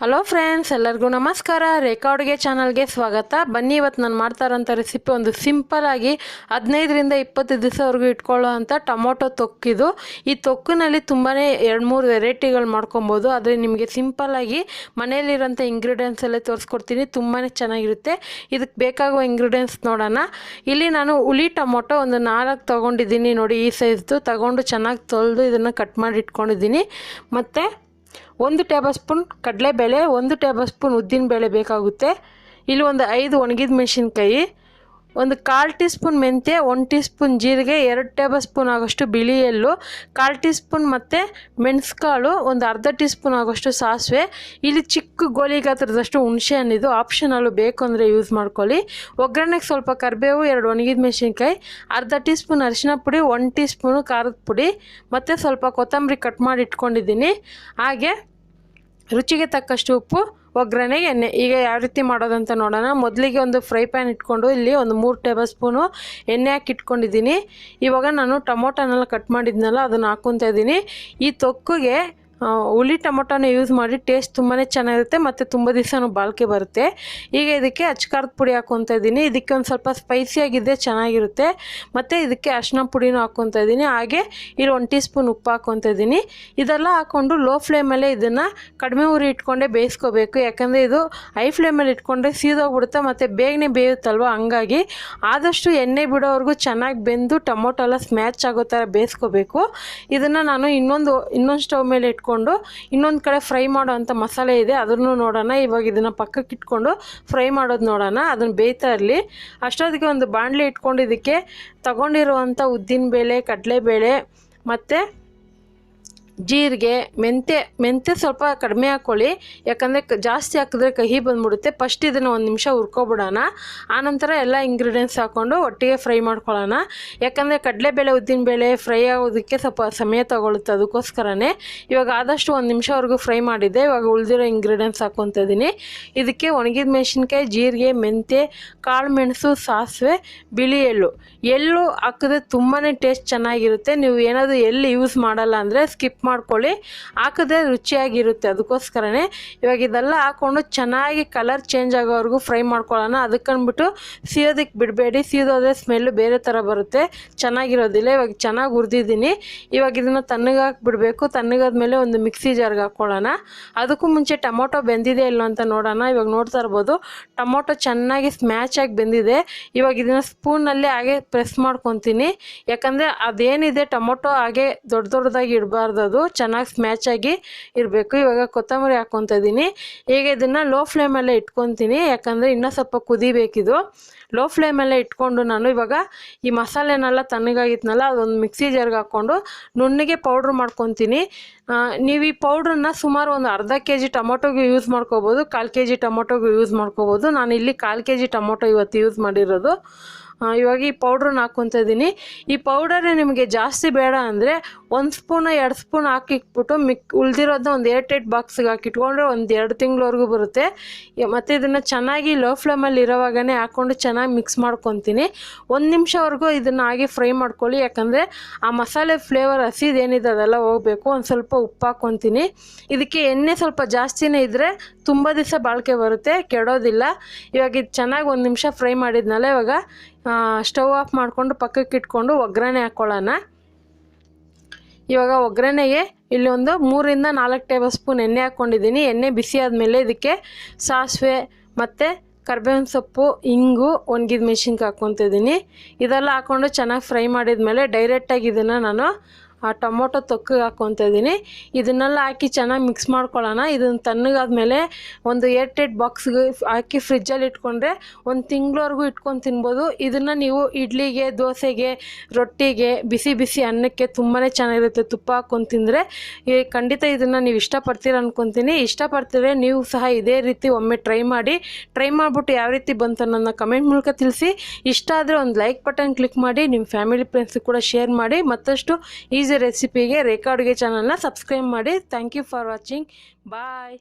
Hello friends, ಎಲ್ಲರಿಗೂ ನಮಸ್ಕಾರ. ರೇಖಾ ಅಡುಗೆ ಚಾನಲ್ಗೆ ಸ್ವಾಗತ. ಬನ್ನಿ, ಇವತ್ತು ನಾನು ಮಾಡ್ತಾ ಇರೋಂಥ ರೆಸಿಪಿ ಒಂದು ಸಿಂಪಲ್ಲಾಗಿ 15ರಿಂದ 20 ದಿವಸವರೆಗೂ ಇಟ್ಕೊಳ್ಳೋ ಅಂಥ ಟೊಮೊಟೊ ತೊಕ್ಕಿದು. ಈ ತೊಕ್ಕಿನಲ್ಲಿ ತುಂಬಾ 2-3 ವೆರೈಟಿಗಳು ಮಾಡ್ಕೊಬೋದು. ಆದರೆ ನಿಮಗೆ ಸಿಂಪಲ್ಲಾಗಿ ಮನೆಯಲ್ಲಿರೋಂಥ ಇಂಗ್ರೀಡಿಯೆಂಟ್ಸ್ ಎಲ್ಲ ತೋರಿಸ್ಕೊಡ್ತೀನಿ. ತುಂಬಾ ಚೆನ್ನಾಗಿರುತ್ತೆ. ಇದಕ್ಕೆ ಬೇಕಾಗುವ ಇಂಗ್ರೀಡಿಯೆಂಟ್ಸ್ ನೋಡೋಣ. ಇಲ್ಲಿ ನಾನು ಹುಳಿ ಟೊಮೊಟೊ ಒಂದು 4 ತೊಗೊಂಡಿದ್ದೀನಿ. ನೋಡಿ, ಈ ಸೈಜ್ದು ತಗೊಂಡು ಚೆನ್ನಾಗಿ ತೊಳೆದು ಇದನ್ನು ಕಟ್ ಮಾಡಿ ಇಟ್ಕೊಂಡಿದ್ದೀನಿ. ಮತ್ತು 1 ಟೇಬಲ್ ಸ್ಪೂನ್ ಕಡಲೆಬೇಳೆ, 1 ಟೇಬಲ್ ಸ್ಪೂನ್ ಉದ್ದಿನಬೇಳೆ ಬೇಕಾಗುತ್ತೆ. ಇಲ್ಲಿ ಒಂದು 5 ಒಣಗಿದ ಮೆಣಸಿನ್ಕಾಯಿ, ಒಂದು 1/4 ಟೀ ಸ್ಪೂನ್ ಮೆಂತ್ಯ, 1 ಟೀ ಸ್ಪೂನ್ ಜೀರಿಗೆ, 2 ಟೇಬಲ್ ಸ್ಪೂನ್ ಆಗೋಷ್ಟು ಬಿಳಿ ಎಳ್ಳು, 1/4 ಟೀ ಸ್ಪೂನ್ ಮತ್ತು ಮೆಣಸುಕಾಳು, ಒಂದು ಅರ್ಧ ಟೀ ಸ್ಪೂನ್ ಆಗೋಷ್ಟು ಸಾಸಿವೆ. ಇಲ್ಲಿ ಚಿಕ್ಕ ಗೋಲಿ ಗಾತ್ರದಷ್ಟು ಹುಣಸೆ ಹಣ್ಣಿದು, ಆಪ್ಷನಲ್ಲು ಬೇಕು ಅಂದರೆ ಯೂಸ್ ಮಾಡ್ಕೊಳ್ಳಿ. ಒಗ್ಗರಣೆಗೆ ಸ್ವಲ್ಪ ಕರಿಬೇವು, 2 ಒಣಗಿದ ಮೆಣಸಿನ್ಕಾಯಿ, ಅರ್ಧ ಟೀ ಸ್ಪೂನ್ ಅರಿಶಿನ ಪುಡಿ, 1 ಟೀ ಸ್ಪೂನು ಖಾರದ ಪುಡಿ ಮತ್ತು ಸ್ವಲ್ಪ ಕೊತ್ತಂಬರಿ ಕಟ್ ಮಾಡಿ ಇಟ್ಕೊಂಡಿದ್ದೀನಿ. ಹಾಗೆ ರುಚಿಗೆ ತಕ್ಕಷ್ಟು ಉಪ್ಪು, ಒಗ್ಗರಣೆಗೆ ಎಣ್ಣೆ. ಈಗ ಯಾವ ರೀತಿ ಮಾಡೋದಂತ ನೋಡೋಣ. ಮೊದಲಿಗೆ ಒಂದು ಫ್ರೈ ಪ್ಯಾನ್ ಇಟ್ಕೊಂಡು ಇಲ್ಲಿ ಒಂದು 3 ಟೇಬಲ್ ಸ್ಪೂನು ಎಣ್ಣೆ ಹಾಕಿ ಇಟ್ಕೊಂಡಿದ್ದೀನಿ. ಇವಾಗ ನಾನು ಟೊಮೊಟೊನೆಲ್ಲ ಕಟ್ ಮಾಡಿದ್ನಲ್ಲ ಅದನ್ನು ಹಾಕ್ಕೊತಾ ಇದ್ದೀನಿ. ಈ ತೊಕ್ಕಿಗೆ ಹುಳಿ ಟೊಮೊಟೊನ ಯೂಸ್ ಮಾಡಿ ಟೇಸ್ಟ್ ತುಂಬಾ ಚೆನ್ನಾಗಿರುತ್ತೆ ಮತ್ತು ತುಂಬ ದಿವಸನೂ ಬಾಳಿಕೆ ಬರುತ್ತೆ. ಈಗ ಇದಕ್ಕೆ ಅಚ್ಕಾರದ ಪುಡಿ ಹಾಕ್ಕೊತಾ ಇದ್ದೀನಿ. ಇದಕ್ಕೆ ಒಂದು ಸ್ವಲ್ಪ ಸ್ಪೈಸಿಯಾಗಿದ್ದರೆ ಚೆನ್ನಾಗಿರುತ್ತೆ. ಮತ್ತು ಇದಕ್ಕೆ ಅರಿಶಿನ ಪುಡಿನೂ ಹಾಕ್ಕೊತಾ ಇದ್ದೀನಿ. ಹಾಗೆ ಇಲ್ಲಿ 1 ಟೀ ಸ್ಪೂನ್ ಉಪ್ಪು ಹಾಕ್ಕೊತಾ ಇದ್ದೀನಿ. ಇದೆಲ್ಲ ಹಾಕ್ಕೊಂಡು ಲೋ ಫ್ಲೇಮಲ್ಲೇ ಇದನ್ನು ಕಡಿಮೆ ಉರಿ ಇಟ್ಕೊಂಡೇ ಬೇಯಿಸ್ಕೋಬೇಕು. ಯಾಕಂದರೆ ಇದು ಹೈ ಫ್ಲೇಮಲ್ಲಿ ಇಟ್ಕೊಂಡ್ರೆ ಸೀದೋಗ್ಬಿಡುತ್ತೆ ಮತ್ತು ಬೇಗನೆ ಬೇಯುತ್ತಲ್ವ. ಹಂಗಾಗಿ ಆದಷ್ಟು ಎಣ್ಣೆ ಬಿಡೋವರೆಗೂ ಚೆನ್ನಾಗಿ ಬೆಂದು ಟೊಮೊಟೊ ಎಲ್ಲ ಸ್ಮ್ಯಾಚ್ ಆಗೋ ಥರ ಬೇಯಿಸ್ಕೋಬೇಕು. ಇದನ್ನು ನಾನು ಇನ್ನೊಂದು ಸ್ಟವ್ ಮೇಲೆ ಇಟ್ಕೊಂಡು ಇನ್ನೊಂದು ಕಡೆ ಫ್ರೈ ಮಾಡೋ ಅಂಥ ಮಸಾಲೆ ಇದೆ, ಅದನ್ನು ನೋಡೋಣ. ಇವಾಗ ಇದನ್ನು ಪಕ್ಕಕ್ಕೆ ಇಟ್ಕೊಂಡು ಫ್ರೈ ಮಾಡೋದು ನೋಡೋಣ. ಅದನ್ನು ಬೇಯ್ತಾ ಇರಲಿ. ಅಷ್ಟೊತ್ತಿಗೆ ಒಂದು ಬಾಣಲೆ ಇಟ್ಕೊಂಡು ಇದಕ್ಕೆ ತಗೊಂಡಿರುವಂಥ ಉದ್ದಿನಬೇಳೆ, ಕಡಲೆಬೇಳೆ ಮತ್ತು ಜೀರಿಗೆ, ಮೆಂತ್ಯ ಸ್ವಲ್ಪ ಕಡಿಮೆ ಹಾಕ್ಕೊಳ್ಳಿ. ಯಾಕಂದರೆ ಜಾಸ್ತಿ ಹಾಕಿದ್ರೆ ಕಹಿ ಬಂದುಬಿಡುತ್ತೆ. ಫಸ್ಟ್ ಇದನ್ನು 1 ನಿಮಿಷ ಹುರ್ಕೊಬಿಡೋಣ. ಆನಂತರ ಎಲ್ಲ ಇಂಗ್ರೀಡಿಯೆಂಟ್ಸ್ ಹಾಕ್ಕೊಂಡು ಒಟ್ಟಿಗೆ ಫ್ರೈ ಮಾಡ್ಕೊಳ್ಳೋಣ. ಯಾಕಂದರೆ ಕಡಲೆಬೇಳೆ, ಉದ್ದಿನಬೇಳೆ ಫ್ರೈ ಆಗೋದಕ್ಕೆ ಸ್ವಲ್ಪ ಸಮಯ ತಗೊಳುತ್ತೆ, ಅದಕ್ಕೋಸ್ಕರನೇ. ಇವಾಗ ಆದಷ್ಟು 1 ನಿಮಿಷವರೆಗೂ ಫ್ರೈ ಮಾಡಿದ್ದೆ. ಇವಾಗ ಉಳಿದಿರೋ ಇಂಗ್ರೀಡಿಯೆಂಟ್ಸ್ ಹಾಕ್ಕೊತಾ ಇದ್ದೀನಿ. ಇದಕ್ಕೆ ಒಣಗಿದ ಮೆಣಸಿನ್ಕಾಯಿ, ಜೀರಿಗೆ, ಮೆಂತ್ಯ, ಕಾಳು ಮೆಣಸು, ಸಾಸಿವೆ, ಬಿಳಿ ಎಳ್ಳು ಹಾಕಿದ್ರೆ ತುಂಬಾ ಟೇಸ್ಟ್ ಚೆನ್ನಾಗಿರುತ್ತೆ. ನೀವು ಏನಾದರೂ ಎಳ್ಳು ಯೂಸ್ ಮಾಡಲ್ಲ ಅಂದರೆ ಸ್ಕಿಪ್ ಮಾಡ್ಕೊಳ್ಳಿ, ಹಾಕಿದ್ರೆ ರುಚಿಯಾಗಿರುತ್ತೆ. ಅದಕ್ಕೋಸ್ಕರನೇ ಇವಾಗ ಇದೆಲ್ಲ ಹಾಕ್ಕೊಂಡು ಚೆನ್ನಾಗಿ ಕಲರ್ ಚೇಂಜ್ ಆಗೋವರೆಗೂ ಫ್ರೈ ಮಾಡ್ಕೊಳ್ಳೋಣ. ಅದಕ್ಕಂದ್ಬಿಟ್ಟು ಸೀಯೋದಕ್ಕೆ ಬಿಡಬೇಡಿ. ಸೀದೋದ್ರೆ ಸ್ಮೆಲ್ಲು ಬೇರೆ ಥರ ಬರುತ್ತೆ, ಚೆನ್ನಾಗಿರೋದಿಲ್ಲ. ಇವಾಗ ಚೆನ್ನಾಗಿ ಹುರಿದಿದ್ದೀನಿ. ಇವಾಗ ಇದನ್ನು ತಣ್ಣಗಾಕಿ ಬಿಡಬೇಕು. ತಣ್ಣಗಾದ್ಮೇಲೆ ಒಂದು ಮಿಕ್ಸಿ ಜಾರ್ಗೆ ಹಾಕ್ಕೊಳ್ಳೋಣ. ಅದಕ್ಕೂ ಮುಂಚೆ ಟೊಮೊಟೊ ಬೆಂದಿದೆ ಇಲ್ಲ ಅಂತ ನೋಡೋಣ. ಇವಾಗ ನೋಡ್ತಾ ಇರ್ಬೋದು ಟೊಮೊಟೊ ಚೆನ್ನಾಗಿ ಸ್ಮ್ಯಾಚ್ ಆಗಿ ಬೆಂದಿದೆ. ಇವಾಗ ಇದನ್ನು ಸ್ಪೂನಲ್ಲಿ ಹಾಗೆ ಪ್ರೆಸ್ ಮಾಡ್ಕೊತೀನಿ. ಯಾಕಂದರೆ ಅದೇನಿದೆ ಟೊಮೊಟೊ ಹಾಗೆ ದೊಡ್ಡದಾಗಿ ಇಡಬಾರ್ದು, ಅದು ಚೆನ್ನಾಗಿ ಸ್ಮ್ಯಾಚ್ ಆಗಿ ಇರಬೇಕು. ಇವಾಗ ಕೊತ್ತಂಬರಿ ಹಾಕ್ಕೊತಾ ಇದ್ದೀನಿ. ಈಗ ಇದನ್ನು ಲೋ ಫ್ಲೇಮಲ್ಲೇ ಇಟ್ಕೊತೀನಿ. ಯಾಕಂದರೆ ಇನ್ನೂ ಸ್ವಲ್ಪ ಕುದಿಬೇಕಿದು. ಲೋ ಫ್ಲೇಮಲ್ಲೇ ಇಟ್ಕೊಂಡು ನಾನು ಇವಾಗ ಈ ಮಸಾಲೆನೆಲ್ಲ ತಣ್ಣಗಾಗಿತ್ತನಲ್ಲ ಅದೊಂದು ಮಿಕ್ಸಿ ಜಾರ್ಗೆ ಹಾಕ್ಕೊಂಡು ನುಣ್ಣಗೆ ಪೌಡ್ರ್ ಮಾಡ್ಕೊತೀನಿ. ನೀವು ಈ ಪೌಡ್ರನ್ನ ಸುಮಾರು ಒಂದು ಅರ್ಧ kg ಟೊಮೊಟೊಗೆ ಯೂಸ್ ಮಾಡ್ಕೋಬೋದು, 1/4 kg ಟೊಮೊಟೊಗೆ ಯೂಸ್ ಮಾಡ್ಕೋಬೋದು. ನಾನು ಇಲ್ಲಿ 1/4 kg ಟೊಮೊಟೊ ಇವತ್ತು ಯೂಸ್ ಮಾಡಿರೋದು. ಇವಾಗ ಈ ಪೌಡ್ರನ್ನ ಹಾಕ್ಕೊತಾ ಇದ್ದೀನಿ. ಈ ಪೌಡರೇ ನಿಮಗೆ ಜಾಸ್ತಿ ಬೇಡ ಅಂದರೆ 1 ಸ್ಪೂನು 2 ಸ್ಪೂನ್ ಹಾಕಿಟ್ಬಿಟ್ಟು ಉಳಿದಿರೋದನ್ನ ಒಂದು ಏರ್ಟೈಟ್ ಬಾಕ್ಸ್ಗೆ ಹಾಕಿಟ್ಕೊಂಡ್ರೆ ಒಂದು 2 ತಿಂಗಳವರೆಗೂ ಬರುತ್ತೆ. ಮತ್ತು ಇದನ್ನು ಚೆನ್ನಾಗಿ ಲೋ ಫ್ಲೇಮಲ್ಲಿ ಇರೋವಾಗನೇ ಹಾಕ್ಕೊಂಡು ಚೆನ್ನಾಗಿ ಮಿಕ್ಸ್ ಮಾಡ್ಕೊತೀನಿ. 1 ನಿಮಿಷವರೆಗೂ ಇದನ್ನು ಹಾಗೆ ಫ್ರೈ ಮಾಡ್ಕೊಳ್ಳಿ. ಯಾಕಂದರೆ ಆ ಮಸಾಲೆ ಫ್ಲೇವರ್ ಹಸಿದೇನಿದೆ ಅದೆಲ್ಲ ಹೋಗಬೇಕು. ಒಂದು ಸ್ವಲ್ಪ ಉಪ್ಪು ಹಾಕ್ಕೊತೀನಿ. ಇದಕ್ಕೆ ಎಣ್ಣೆ ಸ್ವಲ್ಪ ಜಾಸ್ತಿನೇ ಇದ್ದರೆ ತುಂಬ ದಿವಸ ಬಾಳಿಕೆ ಬರುತ್ತೆ, ಕೆಡೋದಿಲ್ಲ. ಇವಾಗ ಇದು ಚೆನ್ನಾಗಿ 1 ನಿಮಿಷ ಫ್ರೈ ಮಾಡಿದ್ನಲ್ಲ, ಇವಾಗ ಸ್ಟವ್ ಆಫ್ ಮಾಡಿಕೊಂಡು ಪಕ್ಕಕ್ಕೆ ಇಟ್ಕೊಂಡು ಒಗ್ಗರಣೆ ಹಾಕ್ಕೊಳ್ಳೋಣ. ಇವಾಗ ಒಗ್ಗರಣೆಗೆ ಇಲ್ಲಿ ಒಂದು 3ರಿಂದ 4 ಟೇಬಲ್ ಸ್ಪೂನ್ ಎಣ್ಣೆ ಹಾಕ್ಕೊಂಡಿದ್ದೀನಿ. ಎಣ್ಣೆ ಬಿಸಿ ಆದಮೇಲೆ ಇದಕ್ಕೆ ಸಾಸಿವೆ ಮತ್ತು ಕರ್ಬೇವಿನ ಸೊಪ್ಪು, ಇಂಗು, ಒಣಗಿದ ಮೆಣಸಿನ್ಕಾಯಿ ಹಾಕ್ಕೊತಾ ಇದ್ದೀನಿ. ಇದೆಲ್ಲ ಹಾಕ್ಕೊಂಡು ಚೆನ್ನಾಗಿ ಫ್ರೈ ಮಾಡಿದ್ಮೇಲೆ ಡೈರೆಕ್ಟಾಗಿ ಇದನ್ನು ನಾನು ಆ ಟೊಮೊಟೊ ತೊಕ್ಕಿಗೆ ಹಾಕ್ಕೊತಾ ಇದ್ದೀನಿ. ಇದನ್ನೆಲ್ಲ ಹಾಕಿ ಚೆನ್ನಾಗಿ ಮಿಕ್ಸ್ ಮಾಡ್ಕೊಳ್ಳೋಣ. ಇದನ್ನು ತಣ್ಣಗಾದ್ಮೇಲೆ ಒಂದು ಏರ್ಟೈಟ್ ಬಾಕ್ಸ್ಗೆ ಹಾಕಿ ಫ್ರಿಜ್ಜಲ್ಲಿ ಇಟ್ಕೊಂಡ್ರೆ 1 ತಿಂಗಳವರೆಗೂ ಇಟ್ಕೊಂಡು ತಿನ್ಬೋದು. ಇದನ್ನು ನೀವು ಇಡ್ಲಿಗೆ, ದೋಸೆಗೆ, ರೊಟ್ಟಿಗೆ, ಬಿಸಿ ಬಿಸಿ ಅನ್ನಕ್ಕೆ ತುಂಬಾ ಚೆನ್ನಾಗಿರುತ್ತೆ. ತುಪ್ಪ ಹಾಕ್ಕೊಂಡು ತಿಂದರೆ ಖಂಡಿತ ಇದನ್ನು ನೀವು ಇಷ್ಟಪಡ್ತೀರ ಅಂದ್ಕೊತೀನಿ. ಇಷ್ಟಪಡ್ತೀರ ನೀವು ಸಹ ಇದೇ ರೀತಿ ಒಮ್ಮೆ ಟ್ರೈ ಮಾಡಿಬಿಟ್ಟು ಯಾವ ರೀತಿ ಬಂತು ಅನ್ನೋದನ್ನ ಕಮೆಂಟ್ ಮೂಲಕ ತಿಳಿಸಿ. ಇಷ್ಟ ಆದರೆ ಒಂದು ಲೈಕ್ ಬಟನ್ ಕ್ಲಿಕ್ ಮಾಡಿ ನಿಮ್ಮ ಫ್ಯಾಮಿಲಿ ಫ್ರೆಂಡ್ಸ್ಗೆ ಕೂಡ ಶೇರ್ ಮಾಡಿ. ಮತ್ತಷ್ಟು ಈಸಿ ರೆಸಿಪಿಗೆ ರೇಖಾ ಅಡುಗೆ ಚಾನಲ್ನ ಸಬ್ಸ್ಕ್ರೈಬ್ ಮಾಡಿ. Thank you for watching. Bye.